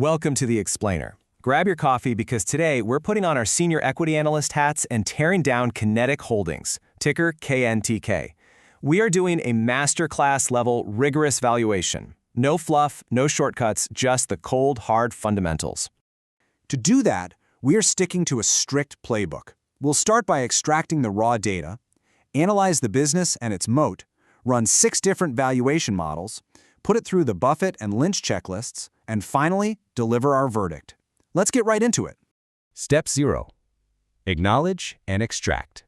Welcome to The Explainer. Grab your coffee because today we're putting on our senior equity analyst hats and tearing down Kinetik Holdings, ticker KNTK. We are doing a masterclass level rigorous valuation. No fluff, no shortcuts, just the cold, hard fundamentals. To do that, we are sticking to a strict playbook. We'll start by extracting the raw data, analyze the business and its moat, run 6 different valuation models, put it through the Buffett and Lynch checklists, and finally, deliver our verdict. Let's get right into it. Step 0. Acknowledge and extract.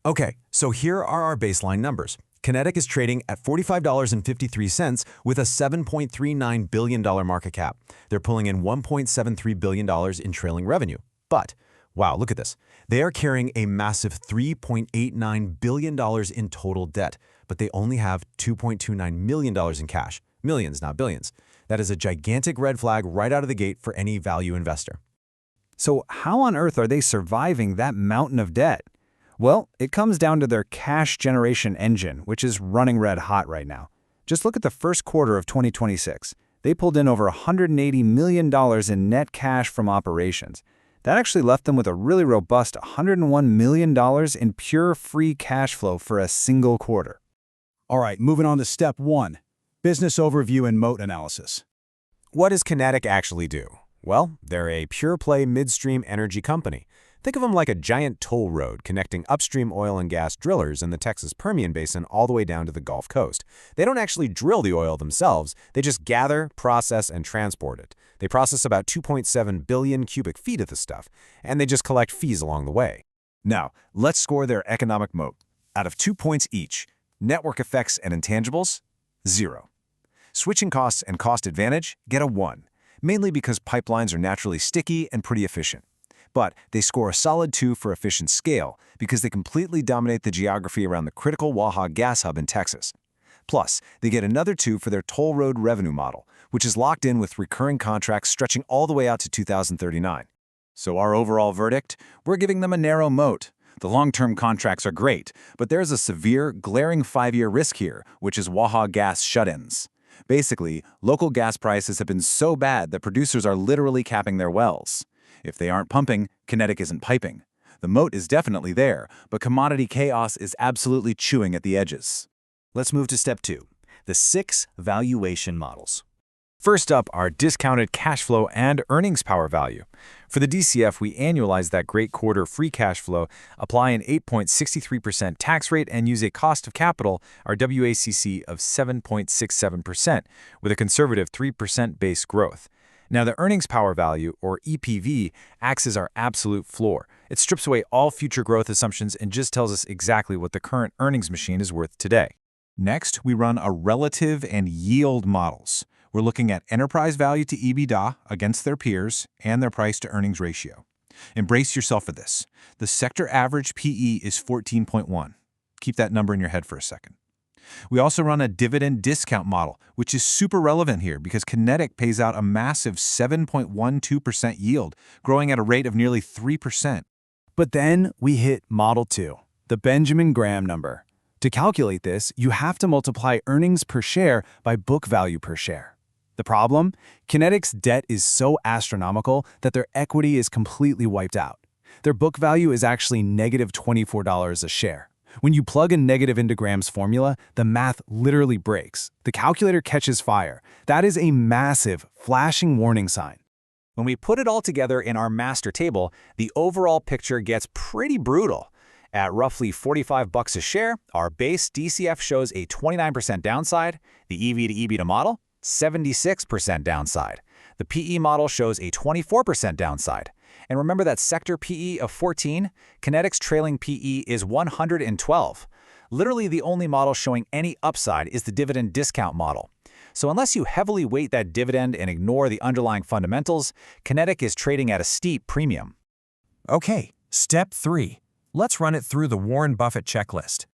Okay, so here are our baseline numbers. Kinetik is trading at $45.53 with a $7.39 billion market cap. They're pulling in $1.73 billion in trailing revenue. But, wow, look at this. They are carrying a massive $3.89 billion in total debt, but they only have $2.29 million in cash. Millions, not billions. That is a gigantic red flag right out of the gate for any value investor. So how on earth are they surviving that mountain of debt? Well, it comes down to their cash generation engine, which is running red hot right now. Just look at the first quarter of 2026. They pulled in over $180 million in net cash from operations. That actually left them with a really robust $101 million in pure free cash flow for a single quarter. All right, moving on to step 1, business overview and moat analysis. What does Kinetik actually do? Well, they're a pure-play midstream energy company. Think of them like a giant toll road connecting upstream oil and gas drillers in the Texas Permian Basin all the way down to the Gulf Coast. They don't actually drill the oil themselves, they just gather, process, and transport it. They process about 2.7 billion cubic feet of the stuff, and they just collect fees along the way. Now, let's score their economic moat. Out of 2 points each, network effects and intangibles, 0. Switching costs and cost advantage get a 1, mainly because pipelines are naturally sticky and pretty efficient. But they score a solid 2 for efficient scale because they completely dominate the geography around the critical Waha gas hub in Texas. Plus, they get another 2 for their toll road revenue model, which is locked in with recurring contracts stretching all the way out to 2039. So our overall verdict? We're giving them a narrow moat. The long-term contracts are great, but there's a severe, glaring 5-year risk here, which is Waha gas shut-ins. Basically, local gas prices have been so bad that producers are literally capping their wells. If they aren't pumping, Kinetik isn't piping. The moat is definitely there, but commodity chaos is absolutely chewing at the edges. Let's move to step 2, the 6 valuation models. First up are discounted cash flow and earnings power value. For the DCF, we annualize that great quarter free cash flow, apply an 8.63% tax rate, and use a cost of capital, our WACC, of 7.67%, with a conservative 3% base growth. Now, the earnings power value, or EPV, acts as our absolute floor. It strips away all future growth assumptions and just tells us exactly what the current earnings machine is worth today. Next, we run a relative and yield models. We're looking at enterprise value to EBITDA against their peers and their price-to-earnings ratio. Embrace yourself for this. The sector average PE is 14.1. Keep that number in your head for a second. We also run a dividend discount model, which is super relevant here because Kinetik pays out a massive 7.12% yield, growing at a rate of nearly 3%. But then we hit Model 2, the Benjamin Graham number. To calculate this, you have to multiply earnings per share by book value per share. The problem? Kinetik's debt is so astronomical that their equity is completely wiped out. Their book value is actually negative $24 a share. When you plug a negative into Graham's formula, the math literally breaks. The calculator catches fire. That is a massive, flashing warning sign. When we put it all together in our master table, the overall picture gets pretty brutal. At roughly $45 a share, our base DCF shows a 29% downside, the EV to EBITDA model, 76% downside. The PE model shows a 24% downside. And remember that sector PE of 14? Kinetik's trailing PE is 112. Literally the only model showing any upside is the dividend discount model. So unless you heavily weight that dividend and ignore the underlying fundamentals, Kinetik is trading at a steep premium. Okay, step 3. Let's run it through the Warren Buffett checklist.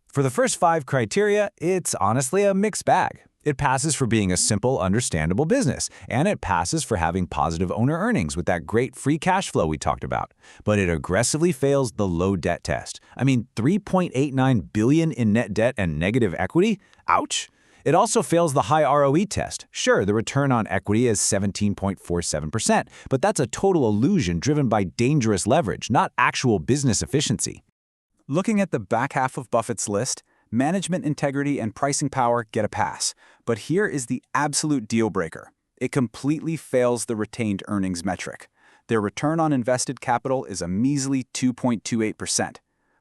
For the first 5 criteria, it's honestly a mixed bag. It passes for being a simple, understandable business, and it passes for having positive owner earnings with that great free cash flow we talked about. But it aggressively fails the low debt test. I mean, $3.89 billion in net debt and negative equity? Ouch! It also fails the high ROE test. Sure, the return on equity is 17.47%, but that's a total illusion driven by dangerous leverage, not actual business efficiency. Looking at the back half of Buffett's list, management integrity and pricing power get a pass. But here is the absolute deal breaker. It completely fails the retained earnings metric. Their return on invested capital is a measly 2.28%,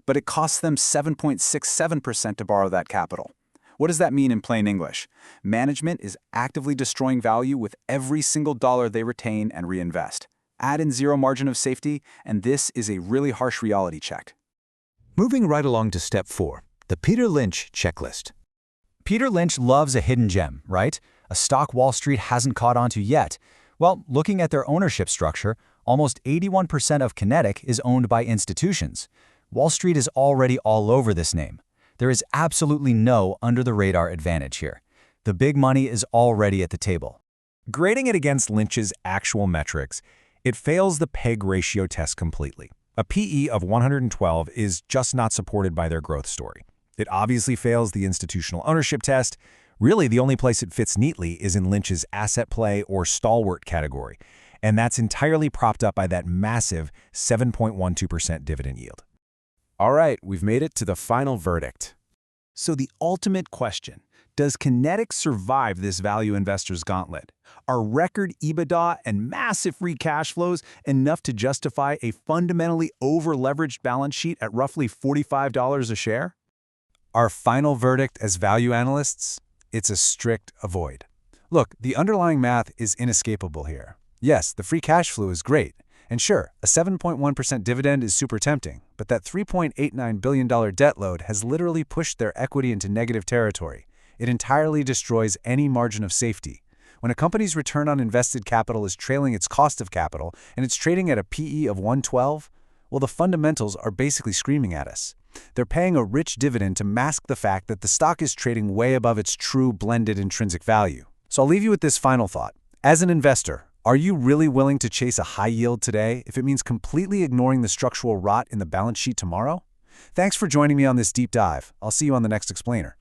but it costs them 7.67% to borrow that capital. What does that mean in plain English? Management is actively destroying value with every single dollar they retain and reinvest. Add in zero margin of safety, and this is a really harsh reality check. Moving right along to step 4, the Peter Lynch checklist. Peter Lynch loves a hidden gem, right? A stock Wall Street hasn't caught on to yet. Well, looking at their ownership structure, almost 81% of Kinetik is owned by institutions. Wall Street is already all over this name. There is absolutely no under-the-radar advantage here. The big money is already at the table. Grading it against Lynch's actual metrics, it fails the PEG ratio test completely. A PE of 112 is just not supported by their growth story. It obviously fails the institutional ownership test. Really, the only place it fits neatly is in Lynch's asset play or stalwart category, and that's entirely propped up by that massive 7.12% dividend yield. All right, we've made it to the final verdict. So the ultimate question, does Kinetik survive this value investor's gauntlet? Are record EBITDA and massive free cash flows enough to justify a fundamentally over-leveraged balance sheet at roughly $45 a share? Our final verdict as value analysts? It's a strict avoid. Look, the underlying math is inescapable here. Yes, the free cash flow is great. And sure, a 7.1% dividend is super tempting, but that $3.89 billion debt load has literally pushed their equity into negative territory. It entirely destroys any margin of safety. When a company's return on invested capital is trailing its cost of capital and it's trading at a PE of 112, well, the fundamentals are basically screaming at us. They're paying a rich dividend to mask the fact that the stock is trading way above its true blended intrinsic value. So I'll leave you with this final thought. As an investor, are you really willing to chase a high yield today if it means completely ignoring the structural rot in the balance sheet tomorrow? Thanks for joining me on this deep dive. I'll see you on the next explainer.